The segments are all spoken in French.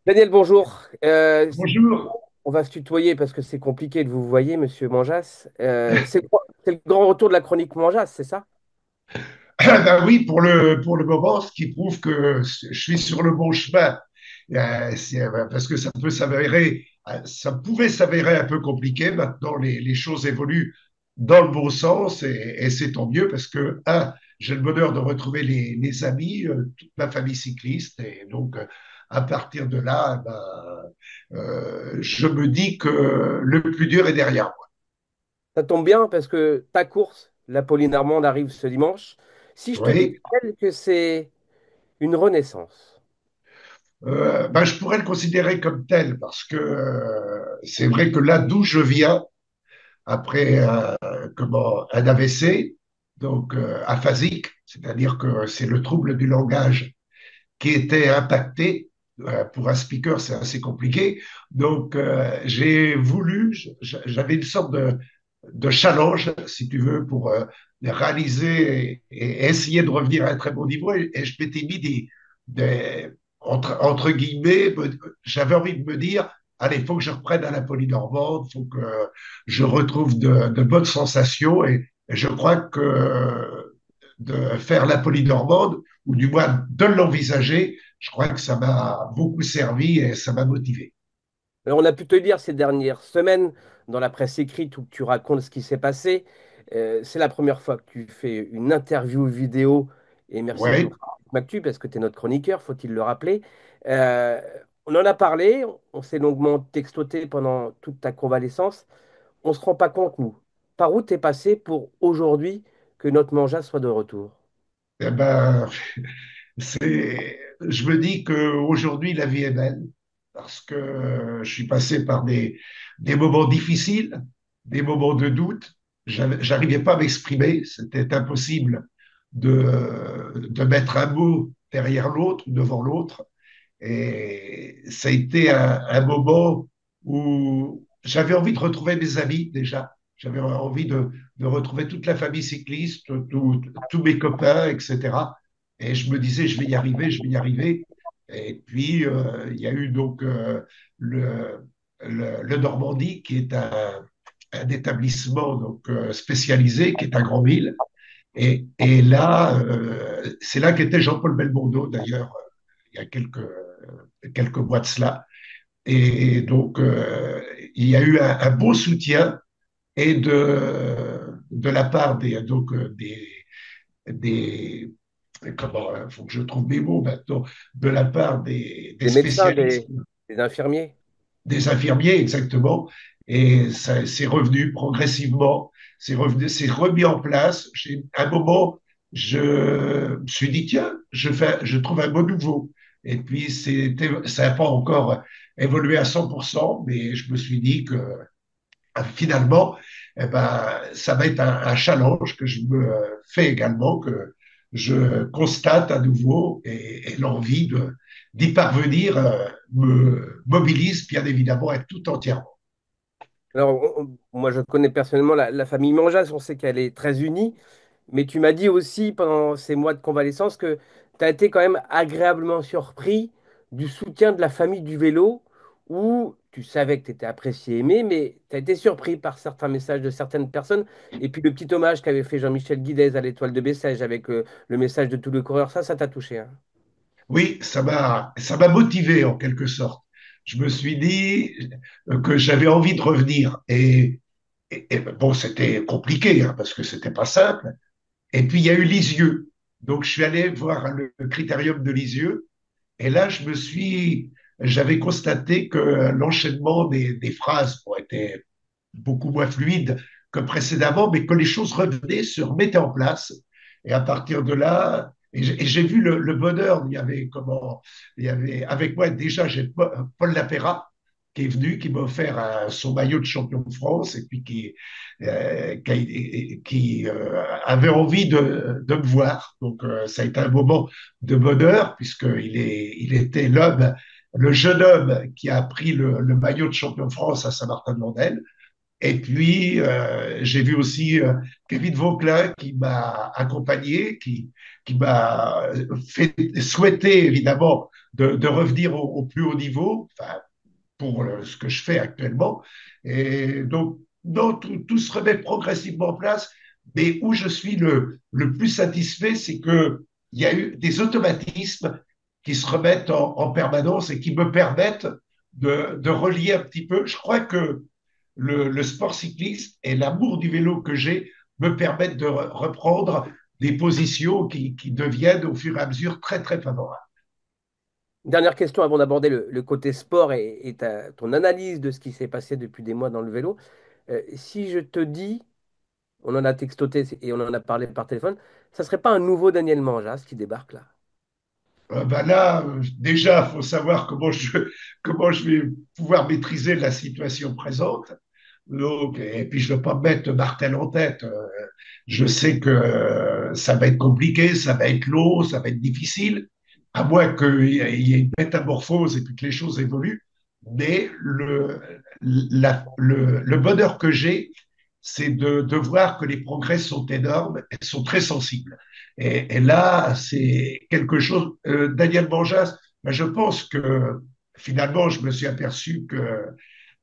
Daniel, bonjour. Bonjour. On va se tutoyer parce que c'est compliqué de vous voyer, monsieur Manjas. C'est le grand retour de la chronique Manjas, c'est ça? Ben oui, pour le moment, ce qui prouve que je suis sur le bon chemin. Parce que ça pouvait s'avérer un peu compliqué. Maintenant, les choses évoluent dans le bon sens et c'est tant mieux parce que, j'ai le bonheur de retrouver les amis, toute ma famille cycliste. Et donc, à partir de là, je me dis que le plus dur est derrière moi. Ça tombe bien parce que ta course, la Pauline Armande, arrive ce dimanche. Si je te dis Oui. que c'est une renaissance. Je pourrais le considérer comme tel parce que c'est vrai que là d'où je viens, après un AVC, donc aphasique, c'est-à-dire que c'est le trouble du langage qui était impacté. Pour un speaker, c'est assez compliqué. Donc, j'ai voulu, j'avais une sorte de challenge, si tu veux, pour réaliser et essayer de revenir à un très bon niveau. Et je m'étais mis entre guillemets, j'avais envie de me dire, allez, il faut que je reprenne à la Polynormande, il faut que je retrouve de bonnes sensations. Et je crois que de faire la Polynormande, ou du moins de l'envisager, je crois que ça m'a beaucoup servi et ça m'a motivé. Alors, on a pu te lire ces dernières semaines dans la presse écrite où tu racontes ce qui s'est passé. C'est la première fois que tu fais une interview vidéo et merci Oui, beaucoup Mactu parce que tu es notre chroniqueur, faut-il le rappeler. Euh, on en a parlé, on s'est longuement textoté pendant toute ta convalescence. On ne se rend pas compte, nous, par où tu es passé pour aujourd'hui que notre Manja soit de retour. eh ben, je me dis qu'aujourd'hui, la vie est belle parce que je suis passé par des moments difficiles, des moments de doute. J'arrivais pas à m'exprimer, c'était impossible de mettre un mot derrière l'autre ou devant l'autre. Et ça a été un moment où j'avais envie de retrouver mes amis déjà. J'avais envie de retrouver toute la famille cycliste, tous mes copains, etc. Et je me disais, je vais y arriver, je vais y arriver. Et puis, il y a eu donc le Normandie, qui est un établissement donc, spécialisé, qui est à Granville. Et là, c'est là qu'était Jean-Paul Belmondo, d'ailleurs, il y a quelques mois de cela. Et donc, il y a eu un beau soutien et de la part des comment, il faut que je trouve mes mots maintenant, de la part des Des médecins, spécialistes, des infirmiers. des infirmiers exactement, et ça c'est revenu progressivement, c'est remis en place. J'ai un moment, je me suis dit tiens, je trouve un mot nouveau. Et puis ça n'a pas encore évolué à 100%, mais je me suis dit que finalement, eh ben, ça va être un challenge que je me fais également, que je constate à nouveau, et l'envie d'y parvenir me mobilise bien évidemment et tout entièrement. Alors, moi, je connais personnellement la famille Manjas, on sait qu'elle est très unie. Mais tu m'as dit aussi pendant ces mois de convalescence que tu as été quand même agréablement surpris du soutien de la famille du vélo, où tu savais que tu étais apprécié, aimé, mais tu as été surpris par certains messages de certaines personnes. Et puis le petit hommage qu'avait fait Jean-Michel Guidez à l'Étoile de Bessèges avec le message de tous les coureurs, ça t'a touché, hein. Oui, ça m'a motivé en quelque sorte. Je me suis dit que j'avais envie de revenir. Et bon, c'était compliqué hein, parce que c'était pas simple. Et puis il y a eu Lisieux. Donc je suis allé voir le critérium de Lisieux. Et là, j'avais constaté que l'enchaînement des phrases était beaucoup moins fluide que précédemment, mais que les choses revenaient, se remettaient en place. Et à partir de là, et j'ai vu le bonheur. Il y avait avec moi déjà, j'ai Paul Lapéra qui est venu, qui m'a offert son maillot de champion de France et puis qui avait envie de me voir. Donc ça a été un moment de bonheur il était le jeune homme qui a pris le maillot de champion de France à Saint-Martin-de-Landelle. Et puis, j'ai vu aussi Kevin Vauquelin qui m'a accompagné, qui m'a fait souhaiter évidemment de revenir au plus haut niveau, enfin, pour ce que je fais actuellement. Et donc, non, tout se remet progressivement en place. Mais où je suis le plus satisfait, c'est que il y a eu des automatismes qui se remettent en permanence et qui me permettent de relier un petit peu. Je crois que le sport cycliste et l'amour du vélo que j'ai me permettent de reprendre des positions qui deviennent au fur et à mesure très, très favorables. Dernière question avant d'aborder le côté sport et ton analyse de ce qui s'est passé depuis des mois dans le vélo. Si je te dis, on en a textoté et on en a parlé par téléphone, ça serait pas un nouveau Daniel Manjas qui débarque là? Ben là, déjà, il faut savoir comment je vais pouvoir maîtriser la situation présente. Donc, et puis, je ne veux pas me mettre Martel en tête. Je sais que ça va être compliqué, ça va être long, ça va être difficile, à moins qu'il y ait une métamorphose et puis que les choses évoluent. Mais le bonheur que j'ai, c'est de voir que les progrès sont énormes et sont très sensibles. Et là, c'est quelque chose. Daniel Manjas, ben, je pense que finalement, je me suis aperçu que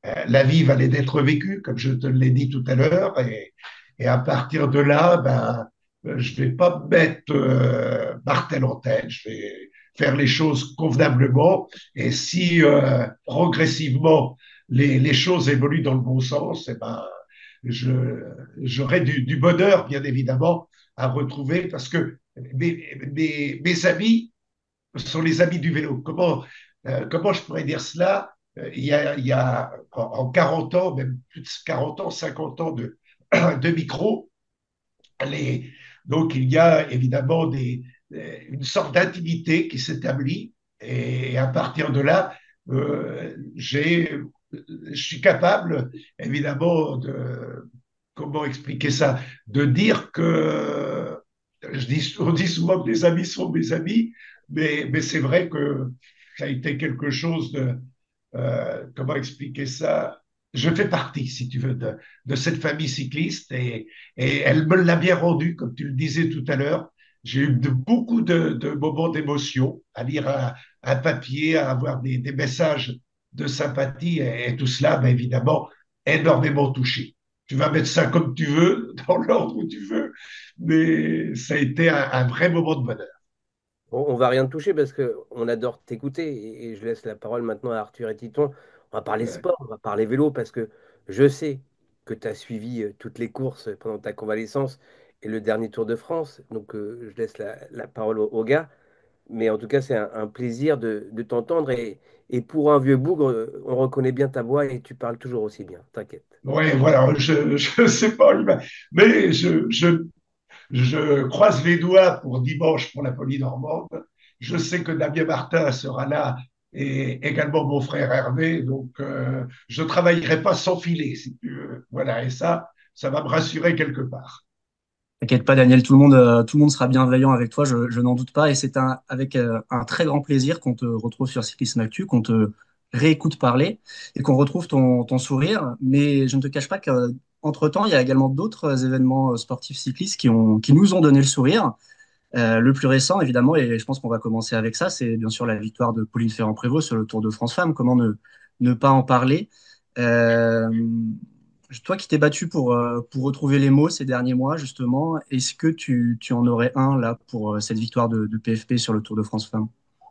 la vie valait d'être vécue, comme je te l'ai dit tout à l'heure, et à partir de là, ben, je vais pas me mettre martel en tête, je vais faire les choses convenablement, et si progressivement les choses évoluent dans le bon sens, eh ben, je, j'aurai du bonheur, bien évidemment, à retrouver, parce que mes amis sont les amis du vélo. Comment je pourrais dire cela? Il y a en 40 ans, même plus de 40 ans, 50 ans de micro, les, donc il y a évidemment une sorte d'intimité qui s'établit et à partir de là, je suis capable évidemment comment expliquer ça, de dire que on dit souvent que les amis sont mes amis, mais c'est vrai que ça a été quelque chose comment expliquer ça? Je fais partie, si tu veux, de cette famille cycliste et elle me l'a bien rendu, comme tu le disais tout à l'heure. J'ai eu beaucoup de moments d'émotion à lire un papier, à avoir des messages de sympathie et tout cela m'a évidemment énormément touché. Tu vas mettre ça comme tu veux, dans l'ordre où tu veux, mais ça a été un vrai moment de bonheur. On va rien toucher parce que on adore t'écouter et je laisse la parole maintenant à Arthur et Titon. On va parler Euh, sport, on va parler vélo parce que je sais que tu as suivi toutes les courses pendant ta convalescence et le dernier Tour de France. Donc je laisse la parole aux gars. Mais en tout cas, c'est un plaisir de t'entendre et pour un vieux bougre, on reconnaît bien ta voix et tu parles toujours aussi bien. T'inquiète. ouais, voilà, je sais pas, mais je croise les doigts pour dimanche pour la Polynormande. Je sais que Damien Martin sera là et également mon frère Hervé. Donc, je ne travaillerai pas sans filet, si tu veux. Voilà, et ça va me rassurer quelque part. T'inquiète pas, Daniel, tout le monde sera bienveillant avec toi, je n'en doute pas. Et c'est avec un très grand plaisir qu'on te retrouve sur Cyclisme Actu, qu'on te réécoute parler et qu'on retrouve ton sourire. Mais je ne te cache pas qu'entre-temps, il y a également d'autres événements sportifs cyclistes qui nous ont donné le sourire. Le plus récent, évidemment, et je pense qu'on va commencer avec ça, c'est bien sûr la victoire de Pauline Ferrand-Prévot sur le Tour de France Femmes. Comment ne pas en parler? Euh, Toi qui t'es battu pour retrouver les mots ces derniers mois, justement, est-ce que tu en aurais un là pour cette victoire de PFP sur le Tour de France Femmes?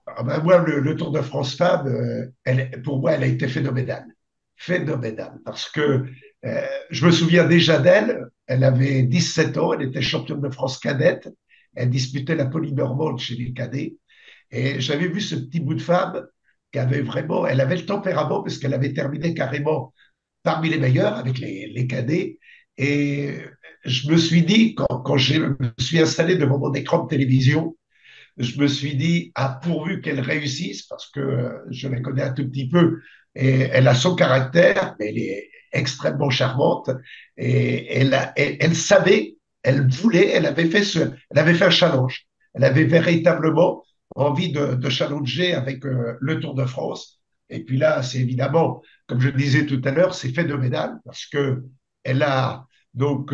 Ah ben, moi, le Tour de France Femmes, pour moi, elle a été phénoménale. Phénoménale. Parce que je me souviens déjà d'elle. Elle avait 17 ans. Elle était championne de France cadette. Elle disputait la Polynormande chez les cadets. Et j'avais vu ce petit bout de femme qui avait vraiment, elle avait le tempérament parce qu'elle avait terminé carrément parmi les meilleurs avec les cadets. Et je me suis dit, quand je me suis installé devant mon écran de télévision, je me suis dit, ah, pourvu qu'elle réussisse, parce que je la connais un tout petit peu, et elle a son caractère, mais elle est extrêmement charmante, et elle savait, elle voulait, elle avait fait un challenge. Elle avait véritablement envie de challenger avec le Tour de France. Et puis là, c'est évidemment, comme je disais tout à l'heure, c'est phénoménal, parce que elle a donc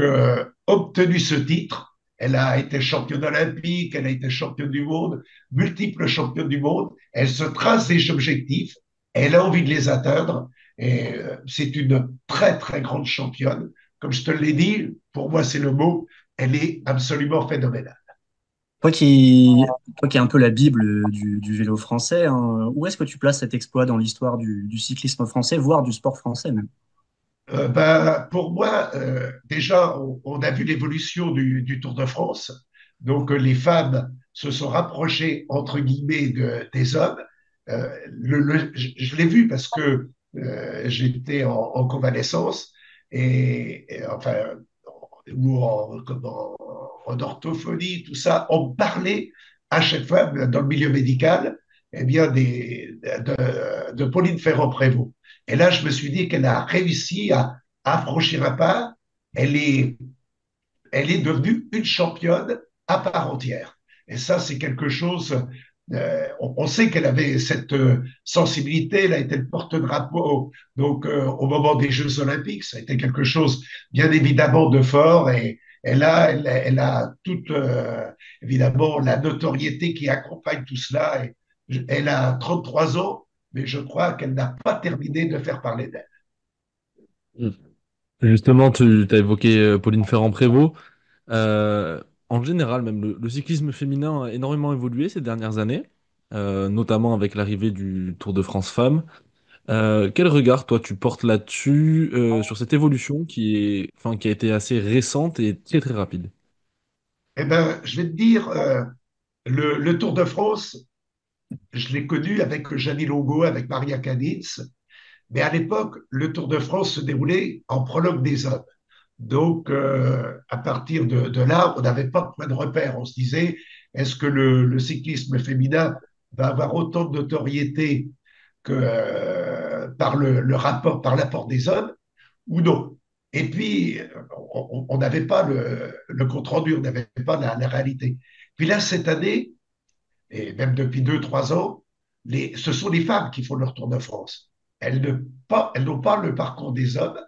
obtenu ce titre. Elle a été championne olympique, elle a été championne du monde, multiple championne du monde. Elle se trace des objectifs, elle a envie de les atteindre. Et c'est une très, très grande championne. Comme je te l'ai dit, pour moi, c'est le mot. Elle est absolument phénoménale. Toi qui, toi qui es un peu la Bible du vélo français, hein, où est-ce que tu places cet exploit dans l'histoire du cyclisme français, voire du sport français même? Ben, pour moi, déjà, on a vu l'évolution du Tour de France. Donc, les femmes se sont rapprochées, entre guillemets, des hommes. Je l'ai vu parce que j'étais en convalescence enfin, ou en orthophonie, tout ça. On parlait à chaque fois, dans le milieu médical, eh bien, de Pauline Ferrand-Prévot. Et là, je me suis dit qu'elle a réussi à franchir un pas. Elle est, elle est devenue une championne à part entière. Et ça, c'est quelque chose. On sait qu'elle avait cette sensibilité. Elle a été le porte-drapeau donc au moment des Jeux Olympiques. Ça a été quelque chose, bien évidemment, de fort. Et elle a toute évidemment la notoriété qui accompagne tout cela. Et elle a 33 ans, mais je crois qu'elle n'a pas terminé de faire parler d'elle. Mm. Justement, tu as évoqué Pauline Ferrand-Prévot. En général, même le cyclisme féminin a énormément évolué ces dernières années, notamment avec l'arrivée du Tour de France Femmes. Quel regard, toi, tu portes là-dessus, sur cette évolution enfin, qui a été assez récente et très très rapide? Eh ben, je vais te dire, le Tour de France, je l'ai connu avec Gianni Longo, avec Maria Canins, mais à l'époque, le Tour de France se déroulait en prologue des hommes. Donc, à partir de là, on n'avait pas de point de repère. On se disait, est-ce que le cyclisme féminin va avoir autant de notoriété que par le rapport, par l'apport des hommes ou non? Et puis, on n'avait pas le compte-rendu, on n'avait pas la réalité. Puis là, cette année, et même depuis 2, 3 ans, ce sont les femmes qui font leur Tour de France. Elles n'ont pas le parcours des hommes.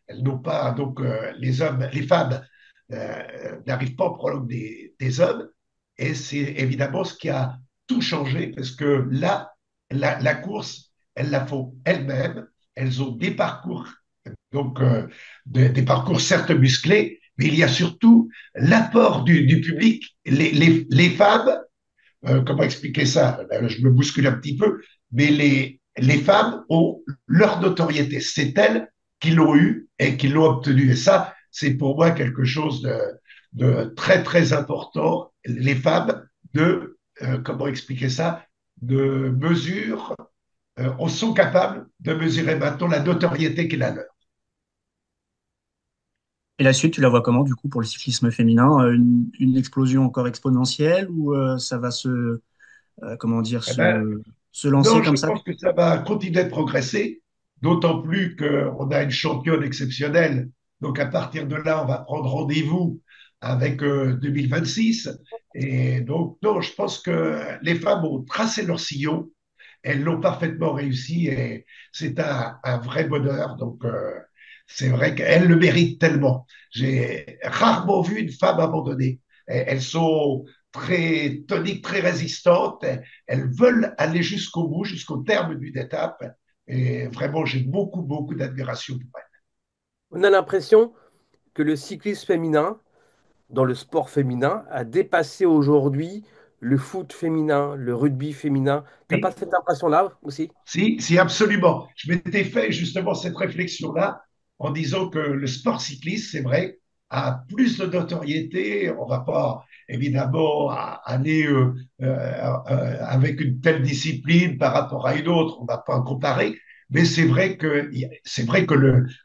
Elles n'ont pas, donc, les femmes n'arrivent pas au prologue des hommes. Et c'est évidemment ce qui a tout changé parce que là, la course, elles la font elles-mêmes. Elles ont des parcours, donc des parcours certes musclés, mais il y a surtout l'apport du public. Les femmes comment expliquer ça? Je me bouscule un petit peu, mais les femmes ont leur notoriété. C'est elles qui l'ont eu et qui l'ont obtenue. Et ça, c'est pour moi quelque chose de très, très important. Les femmes comment expliquer ça? De mesure, sont capables de mesurer maintenant la notoriété qu'il a leur. Et la suite, tu la vois comment du coup pour le cyclisme féminin? Une explosion encore exponentielle ou ça va comment dire, Eh ben, se lancer non, comme je ça? pense que ça va continuer de progresser, d'autant plus qu'on a une championne exceptionnelle. Donc à partir de là, on va prendre rendez-vous avec 2026. Et donc, non, je pense que les femmes ont tracé leur sillon, elles l'ont parfaitement réussi et c'est un vrai bonheur. Donc, c'est vrai qu'elles le méritent tellement. J'ai rarement vu une femme abandonner. Elles sont très toniques, très résistantes. Elles veulent aller jusqu'au bout, jusqu'au terme d'une étape. Et vraiment, j'ai beaucoup, beaucoup d'admiration pour elles. On a l'impression que le cyclisme féminin, dans le sport féminin, a dépassé aujourd'hui le foot féminin, le rugby féminin. T'as pas Oui, cette impression-là aussi? si, absolument. Je m'étais fait justement cette réflexion-là en disant que le sport cycliste, c'est vrai, a plus de notoriété. On va pas évidemment aller avec une telle discipline par rapport à une autre. On va pas en comparer. Mais c'est vrai que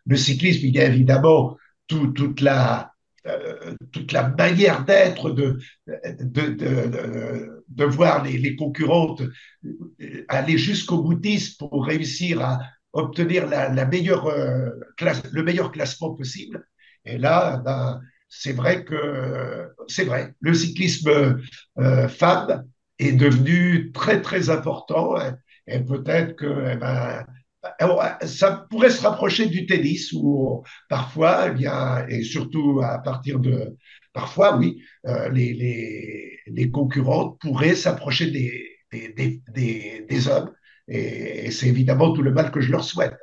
le cyclisme, il y a évidemment toute la manière d'être de voir les concurrentes aller jusqu'au boutisme pour réussir à obtenir la meilleure le meilleur classement possible. Et là, ben, c'est vrai, le cyclisme femme est devenu très très important et peut-être que eh ben, Ça pourrait se rapprocher du tennis où parfois, eh bien, et surtout à partir de, parfois, oui, les concurrentes pourraient s'approcher des hommes. Et c'est évidemment tout le mal que je leur souhaite.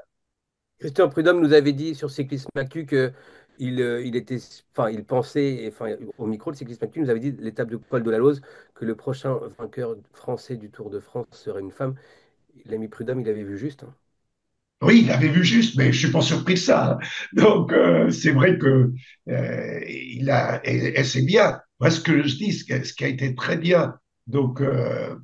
Christian Prudhomme nous avait dit sur Cyclisme Actu que il était, enfin, il pensait, enfin, au micro de Cyclisme Actu, il nous avait dit l'étape de Col de la Lose que le prochain vainqueur français du Tour de France serait une femme. L'ami Prudhomme, il avait vu juste, hein. Oui, il avait vu juste, mais je suis pas surpris de ça, hein. Donc, c'est vrai que et c'est bien. Moi, ce que je dis, ce qui a été très bien, donc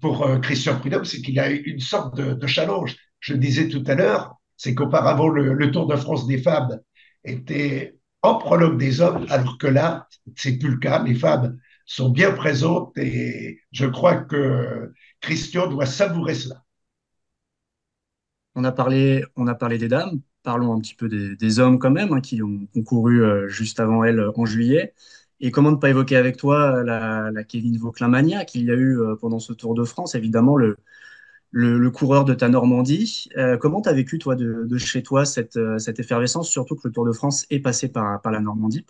pour Christian Prudhomme, c'est qu'il a eu une sorte de challenge. Je le disais tout à l'heure, c'est qu'auparavant le Tour de France des femmes était en prologue des hommes, alors que là, c'est plus le cas. Les femmes sont bien présentes et je crois que Christian doit savourer cela. On a parlé des dames, parlons un petit peu des hommes quand même, hein, qui ont concouru juste avant elle en juillet. Et comment ne pas évoquer avec toi la Kevin Vauclin-mania qu'il y a eu pendant ce Tour de France, évidemment le coureur de ta Normandie. Comment tu as vécu, toi, de chez toi, cette effervescence, surtout que le Tour de France est passé par la Normandie,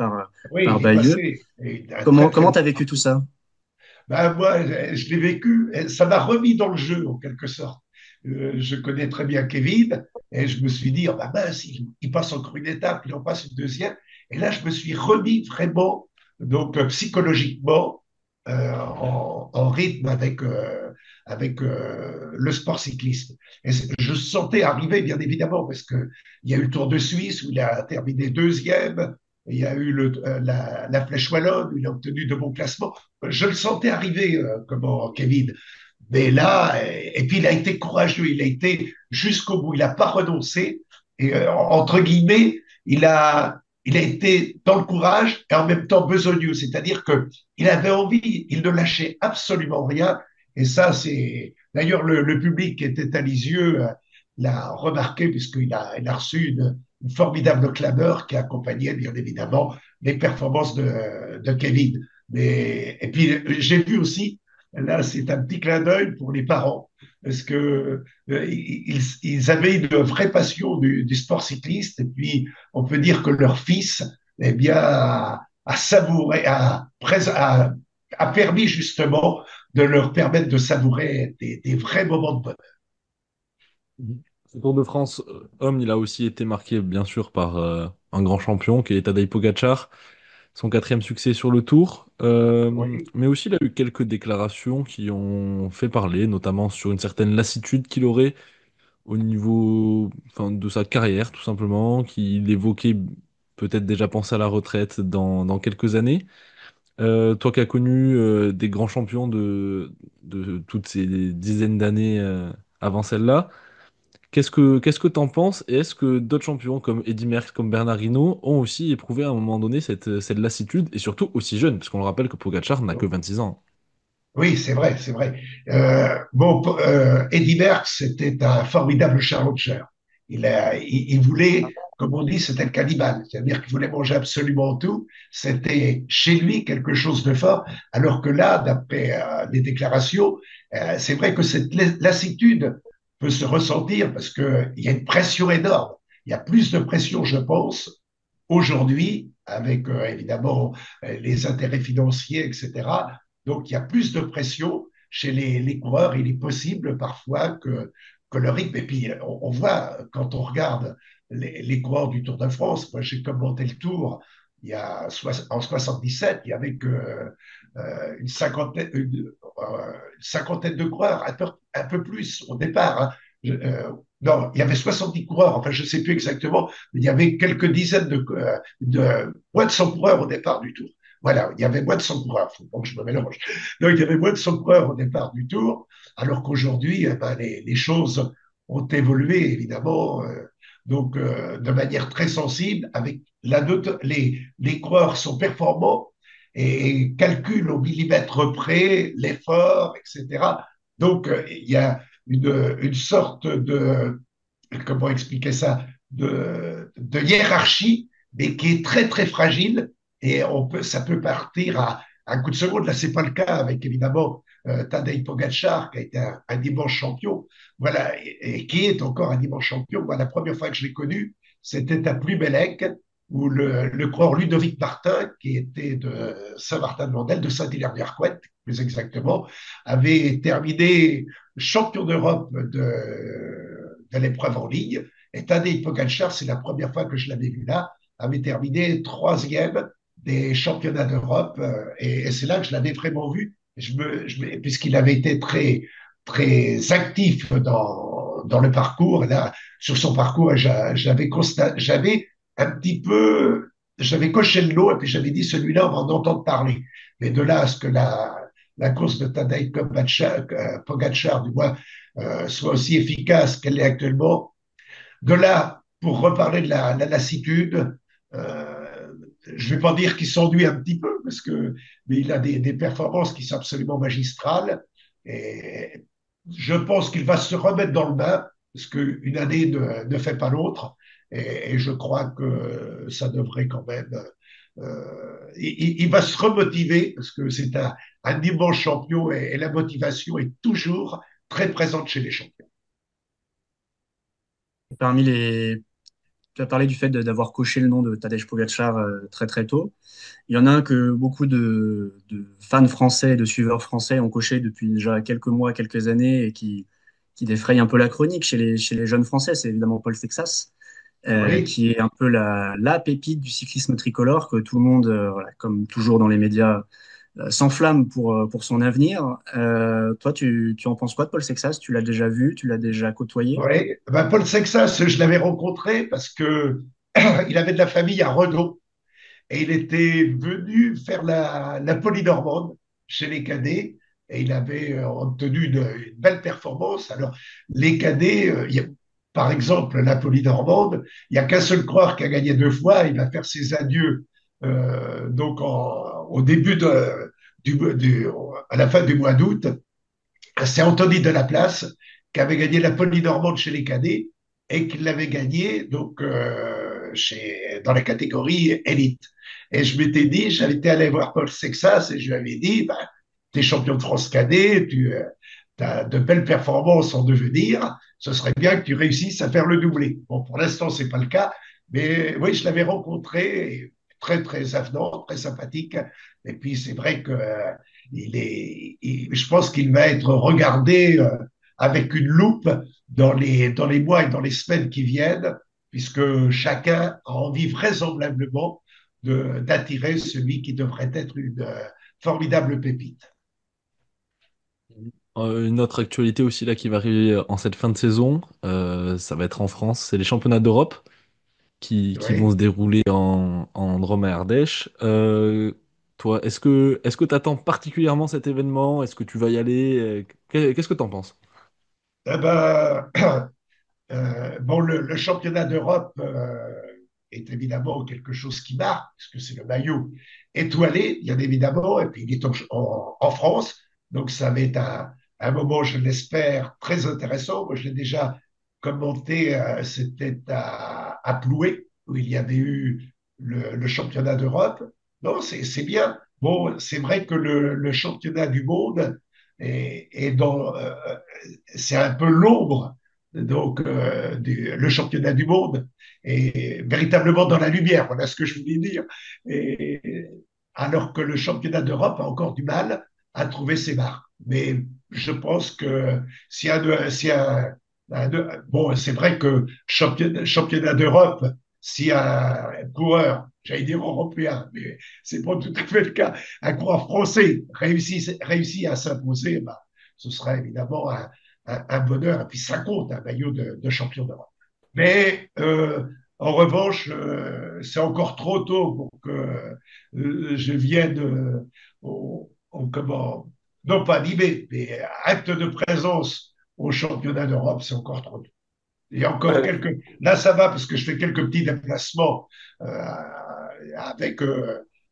Oui, par il est Bayeux. passé un très très Comment bon. tu as vécu tout ça? Ben, moi, je l'ai vécu, et ça m'a remis dans le jeu en quelque sorte. Je connais très bien Kevin et je me suis dit, oh, ben, mince, il passe encore une étape, il en passe une deuxième. Et là, je me suis remis vraiment, donc psychologiquement, en rythme avec le sport cyclisme. Et je sentais arriver, bien évidemment, parce que il y a eu le Tour de Suisse où il a terminé deuxième, il y a eu la Flèche Wallonne où il a obtenu de bons classements. Je le sentais arriver, comment Kevin. Mais là, et puis il a été courageux, il a été jusqu'au bout, il n'a pas renoncé. Et entre guillemets, il a été dans le courage et en même temps besogneux, c'est-à-dire que il avait envie, il ne lâchait absolument rien. Et ça, c'est d'ailleurs le public qui était à Lisieux l'a remarqué puisqu'il a reçu une formidable clameur qui accompagnait bien évidemment les performances de Kevin. Mais, et puis j'ai vu aussi, là c'est un petit clin d'œil pour les parents, parce que ils avaient une vraie passion du sport cycliste, et puis on peut dire que leur fils, eh bien, a savouré, a permis justement de leur permettre de savourer des vrais moments de bonheur. Mhm. Ce Tour de France, homme, il a aussi été marqué, bien sûr, par un grand champion qui est Tadej Pogacar, son quatrième succès sur le Tour. Oui, Mais aussi, il a eu quelques déclarations qui ont fait parler, notamment sur une certaine lassitude qu'il aurait au niveau, enfin, de sa carrière, tout simplement, qu'il évoquait peut-être déjà penser à la retraite dans quelques années. Toi qui as connu des grands champions de toutes ces dizaines d'années avant celle-là, qu'est-ce que t'en penses? Et est-ce que d'autres champions comme Eddy Merckx, comme Bernard Hinault ont aussi éprouvé à un moment donné cette lassitude, et surtout aussi jeune, parce qu'on le rappelle que Pogacar n'a que 26 ans. oui, c'est vrai, c'est vrai. Bon, Eddy Merckx, c'était un formidable challenger. Il voulait, comme on dit, c'était le cannibale, c'est-à-dire qu'il voulait manger absolument tout. C'était chez lui quelque chose de fort, alors que là, d'après les déclarations, c'est vrai que cette lassitude peut se ressentir parce qu'il y a une pression énorme. Il y a plus de pression, je pense, aujourd'hui, avec évidemment les intérêts financiers, etc. Donc, il y a plus de pression chez les coureurs. Il est possible parfois que le rythme, et puis on voit quand on regarde les coureurs du Tour de France, moi j'ai commenté le Tour en 77, il y avait que une cinquantaine de coureurs, un peu plus au départ, hein. Non, il y avait 70 coureurs, enfin je ne sais plus exactement, mais il y avait quelques dizaines moins de 100 coureurs au départ du Tour. Voilà, il y avait moins de 100 coureurs, faut pas que je me mélange. Donc il y avait moins de 100 coureurs au départ du Tour, alors qu'aujourd'hui, eh ben, les choses ont évolué évidemment, donc de manière très sensible, avec les coureurs sont performants et calculent au millimètre près l'effort, etc. Donc il y a une sorte de, comment expliquer ça, de hiérarchie, mais qui est très très fragile et ça peut partir à un coup de seconde. Là, c'est pas le cas avec évidemment Tadej Pogacar, qui a été un immense champion, voilà, et qui est encore un immense champion. Moi, la première fois que je l'ai connu, c'était à Plumelec, où le coureur Ludovic Martin, qui était de Saint-Martin-de-Landelle, de Saint-Hilaire-du-Harcouët, plus exactement, avait terminé champion d'Europe de l'épreuve en ligne. Et Tadej Pogacar, c'est la première fois que je l'avais vu là, avait terminé troisième des championnats d'Europe. Et c'est là que je l'avais vraiment vu, puisqu'il avait été très actif dans le parcours. Là, sur son parcours, j'avais un petit peu, j'avais coché le lot et puis j'avais dit celui-là, on va en entendre parler. Mais de là à ce que la course de Tadej Pogacar, du moins, soit aussi efficace qu'elle est actuellement, de là, pour reparler de la lassitude, euh, je ne vais pas dire qu'il s'ennuie un petit peu, mais il a des performances qui sont absolument magistrales. Et je pense qu'il va se remettre dans le bain, parce qu'une année ne fait pas l'autre. Et je crois que ça devrait quand même. Il va se remotiver, parce que c'est un immense champion et la motivation est toujours très présente chez les champions. Parmi les, Tu as parlé du fait d'avoir coché le nom de Tadej Pogacar très très tôt. Il y en a un que beaucoup de fans français et de suiveurs français ont coché depuis déjà quelques mois, quelques années et qui défraye un peu la chronique chez les jeunes Français. C'est évidemment Paul Sexas, Oui. qui est un peu la pépite du cyclisme tricolore que tout le monde, voilà, comme toujours dans les médias, s'enflamme pour son avenir. Toi, tu en penses quoi de Paul Sexas? Tu l'as déjà vu? Tu l'as déjà côtoyé? Oui, ben Paul Sexas, je l'avais rencontré parce que il avait de la famille à Renault et il était venu faire la polynormande chez les cadets et il avait obtenu une belle performance. Alors, les cadets, par exemple, la polynormande, il n'y a qu'un seul coureur qui a gagné deux fois. Il va faire ses adieux au début à la fin du mois d'août. C'est Anthony Delaplace qui avait gagné la Polynormande chez les cadets et qui l'avait gagné dans la catégorie élite. Et je m'étais dit, j'avais été allé voir Paul Sexas et je lui avais dit, bah, tu es champion de France cadet, tu as de belles performances en devenir, ce serait bien que tu réussisses à faire le doublé. Bon, pour l'instant, c'est pas le cas, mais oui, je l'avais rencontré, très, très avenant, très sympathique. Et puis, c'est vrai que je pense qu'il va être regardé avec une loupe dans les mois et dans les semaines qui viennent, puisque chacun a envie vraisemblablement d'attirer celui qui devrait être une formidable pépite. Une autre actualité aussi là qui va arriver en cette fin de saison, ça va être en France, c'est les championnats d'Europe qui vont Oui. se dérouler en Drôme et Ardèche. Toi, est-ce que tu attends particulièrement cet événement? Est-ce que tu vas y aller? Qu'est-ce que tu en penses? Eh ben, bon, le championnat d'Europe est évidemment quelque chose qui marque, puisque c'est le maillot étoilé, bien évidemment, et puis il est en France, donc ça va être un moment, je l'espère, très intéressant. Moi, je l'ai déjà commenté, c'était à Ploué, où il y avait eu le championnat d'Europe. Non, c'est bien. Bon, c'est vrai que le championnat du monde c'est un peu l'ombre le championnat du monde est véritablement dans la lumière, voilà ce que je voulais dire. Et, alors que le championnat d'Europe a encore du mal à trouver ses marques. Mais je pense que bon, c'est vrai que championnat d'Europe, si un coureur, j'allais dire européen, mais c'est pas tout à fait le cas, un coureur français réussit à s'imposer, bah, ce sera évidemment un bonheur. Et puis ça compte, un maillot de champion d'Europe. Mais en revanche, c'est encore trop tôt pour que je vienne, comment, non pas animer, mais acte de présence au championnat d'Europe, c'est encore trop tôt. Il y a encore Ouais. quelques. Là, ça va parce que je fais quelques petits déplacements avec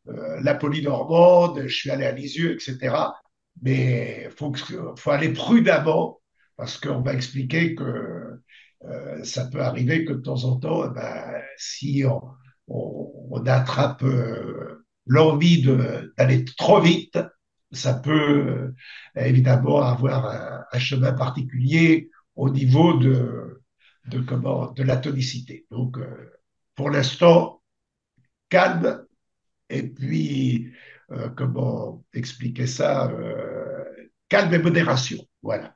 la Polynormande, je suis allé à Lisieux, etc. Mais faut aller prudemment parce qu'on m'a expliqué que ça peut arriver que de temps en temps, eh ben, si on attrape l'envie d'aller trop vite, ça peut évidemment avoir un chemin particulier au niveau de la tonicité. Donc, pour l'instant, calme, et puis, comment expliquer ça, calme et modération. Voilà.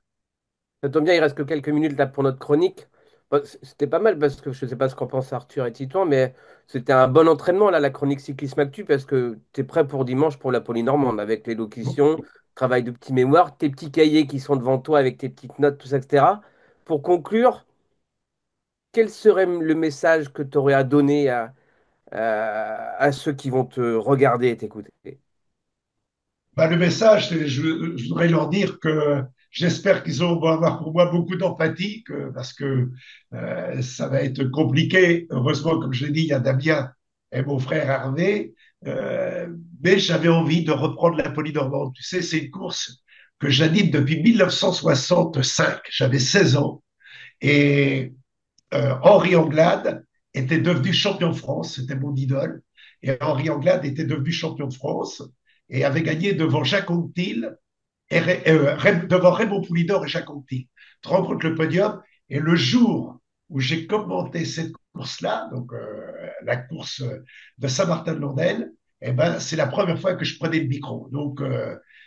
Ça tombe bien, il reste que quelques minutes là pour notre chronique. Bon, c'était pas mal parce que je sais pas ce qu'en pense Arthur et Titouan, mais c'était un bon entraînement là, la chronique cyclisme actu, parce que tu es prêt pour dimanche pour la Polynormande avec l'élocution, travail de petit mémoire, tes petits cahiers qui sont devant toi avec tes petites notes, tout ça, etc. Pour conclure, quel serait le message que tu aurais à donner à ceux qui vont te regarder et t'écouter? Bah, le message, je voudrais leur dire que j'espère qu'ils vont avoir pour moi beaucoup d'empathie, parce que ça va être compliqué. Heureusement, comme je l'ai dit, il y a Damien et mon frère Hervé, euh, mais j'avais envie de reprendre la Polynormande. Tu sais, c'est une course que j'anime depuis 1965. J'avais 16 ans et Henri Anglade était devenu champion de France, c'était mon idole. Et Henri Anglade était devenu champion de France et avait gagné devant Jacques Anquetil, devant Raymond Poulidor et Jacques Anquetil. 30 contre le podium. Et le jour où j'ai commenté cette course-là, donc la course de Saint-Martin-de-Landelle, eh ben, c'est la première fois que je prenais le micro. Donc,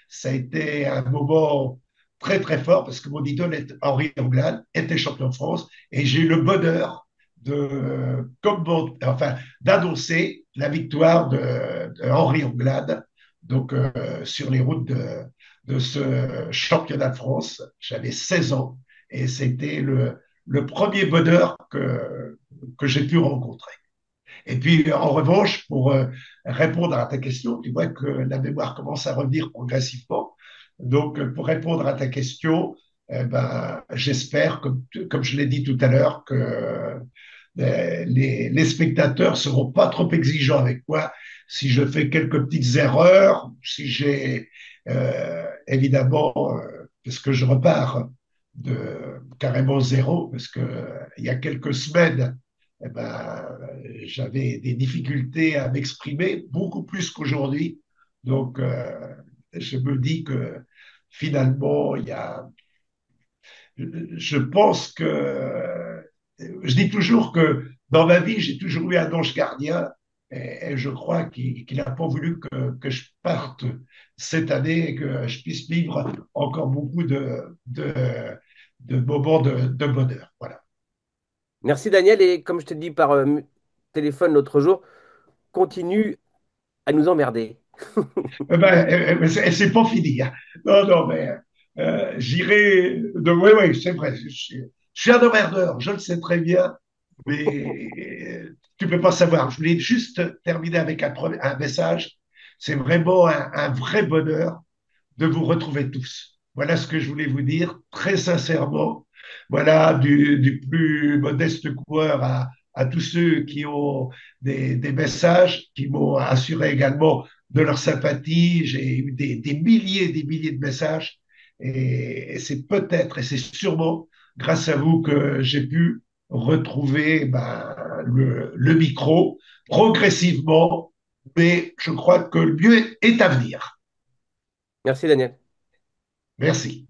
ça a été un moment très, très fort parce que mon idole, Henri Anglade, était champion de France et j'ai eu le bonheur enfin, d'annoncer la victoire de Henri Anglade donc, sur les routes de ce championnat de France. J'avais 16 ans et c'était le premier bonheur que j'ai pu rencontrer. Et puis, en revanche, pour répondre à ta question, tu vois que la mémoire commence à revenir progressivement. Donc, pour répondre à ta question, eh ben, j'espère, comme je l'ai dit tout à l'heure, que les spectateurs seront pas trop exigeants avec moi si je fais quelques petites erreurs, si j'ai évidemment, parce que je repars de carrément zéro, parce que il y a quelques semaines, eh ben, j'avais des difficultés à m'exprimer, beaucoup plus qu'aujourd'hui. Donc, je me dis que finalement, je pense que, je dis toujours que dans ma vie, j'ai toujours eu un ange gardien et je crois qu'il n'a pas voulu que je parte cette année et que je puisse vivre encore beaucoup de moments de bonheur. Voilà. Merci Daniel, et comme je t'ai dit par téléphone l'autre jour, continue à nous emmerder. Eh ben, c'est pas fini, hein. Non, non, mais j'irai. Oui, oui, c'est vrai. Je suis un emmerdeur, je le sais très bien, mais tu peux pas savoir. Je voulais juste terminer avec un message. C'est vraiment un vrai bonheur de vous retrouver tous. Voilà ce que je voulais vous dire, très sincèrement. Voilà, du plus modeste coureur à tous ceux qui ont des messages, qui m'ont assuré également de leur sympathie. J'ai eu des milliers de messages. Et c'est peut-être, et c'est sûrement grâce à vous que j'ai pu retrouver ben, le micro progressivement, mais je crois que le mieux est à venir. Merci Daniel. Merci.